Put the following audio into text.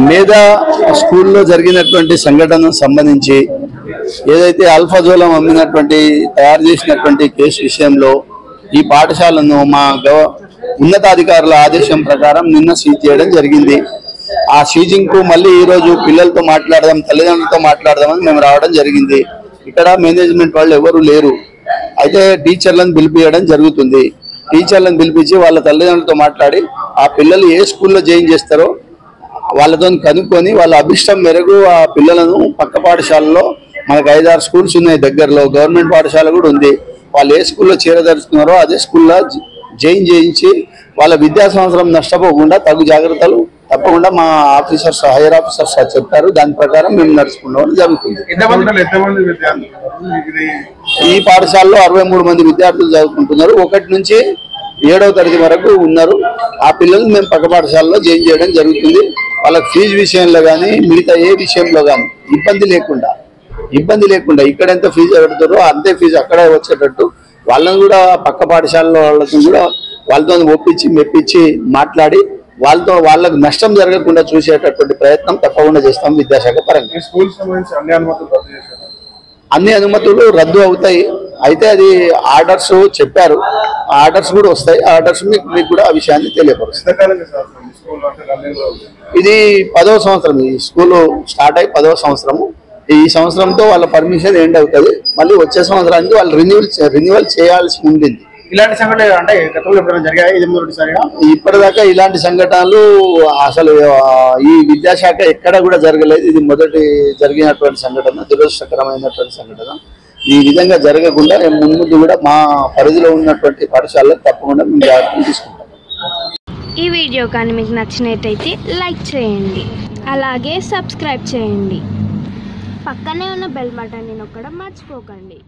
మేధా స్కూల్లో జరిగినటువంటి సంఘటనకు సంబంధించి ఏదైతే అల్ఫాజోలం అమ్మినటువంటి తయారు చేసినటువంటి కేసు విషయంలో ఈ పాఠశాలను మా ఉన్నతాధికారుల ఆదేశం ప్రకారం నిన్న సీజ్ చేయడం జరిగింది. ఆ సీజింగ్ కు మళ్ళీ ఈ రోజు పిల్లలతో మాట్లాడదాం, తల్లిదండ్రులతో మాట్లాడదామని మేము రావడం జరిగింది. ఇక్కడ మేనేజ్మెంట్ వాళ్ళు ఎవరు లేరు. అయితే టీచర్లను పిలిపించడం జరుగుతుంది. టీచర్లను పిలిపించి వాళ్ళ తల్లిదండ్రులతో మాట్లాడి ఆ పిల్లలు ఏ స్కూల్లో జాయిన్ చేస్తారో వాళ్ళతో కనుక్కొని వాళ్ళ అభిష్టం మేరకు ఆ పిల్లలను పక్క పాఠశాలలో మనకు 5-6 స్కూల్స్ ఉన్నాయి దగ్గరలో, గవర్నమెంట్ పాఠశాల కూడా ఉంది. వాళ్ళు ఏ స్కూల్లో చేరదలుచుకున్నారో అదే స్కూల్లో జాయిన్ చేయించి వాళ్ళ విద్యా సంవత్సరం నష్టపోకుండా తగు జాగ్రత్తలు తప్పకుండా మా ఆఫీసర్స్, హైయర్ ఆఫీసర్స్ చెప్పారు. దాని ప్రకారం మేము నడుచుకుంటామని జరుగుతుంది. ఈ పాఠశాలలో 63 మంది విద్యార్థులు చదువుకుంటున్నారు. 1 నుంచి 7వ తరగతి వరకు ఉన్నారు. ఆ పిల్లల్ని మేము పక్క పాఠశాలలో జాయిన్ చేయడం జరుగుతుంది. వాళ్ళకి ఫీజు విషయంలో కానీ మిగతా ఏ విషయంలో కానీ ఇబ్బంది లేకుండా ఇక్కడ ఎంత ఫీజు పెడతారో అంతే ఫీజు అక్కడే వచ్చేటట్టు వాళ్ళని కూడా పక్క పాఠశాలలో వాళ్ళతో కూడా వాళ్ళతో ఒప్పించి మెప్పించి మాట్లాడి వాళ్ళకు నష్టం జరగకుండా చూసేటటువంటి ప్రయత్నం తప్పకుండా చేస్తాం. విద్యాశాఖ పరంగా అన్ని అనుమతులు రద్దు అవుతాయి. అయితే అది ఆర్డర్స్ చెప్పారు, ఆర్డర్స్ కూడా వస్తాయి. ఆర్డర్స్ మీకు కూడా ఆ విషయాన్ని తెలియపరుస్తాయి. ఇది 10వ సంవత్సరం. ఈ స్కూల్ స్టార్ట్ అయ్యి 10వ సంవత్సరము. ఈ సంవత్సరంతో వాళ్ళ పర్మిషన్ ఎండ్ అవుతుంది. మళ్ళీ వచ్చే సంవత్సరానికి వాళ్ళు రెన్యువల్ చేయాల్సి ఉండింది. ఇలాంటి సంఘటనలు అంటే గతంలో ఎప్పుడైనా జరిగాయి? ఇప్పటిదాకా ఇలాంటి సంఘటనలు అసలు ఈ విద్యాశాఖ ఎక్కడ కూడా జరగలేదు. ఇది మొదటి జరిగినటువంటి సంఘటన, దురదృష్టకరమైనటువంటి సంఘటన. ఈ విధంగా జరగకుండా ముందు కూడా మా పరిధిలో ఉన్నటువంటి పాఠశాలలో తప్పకుండా మేము జాగ్రత్తలు తీసుకుంటాం. ఈ వీడియో కానీ మీకు నచ్చినట్టయితే లైక్ చేయండి, అలాగే సబ్స్క్రైబ్ చేయండి. పక్కనే ఉన్న బెల్ బటన్ని నొక్కడం మర్చిపోకండి.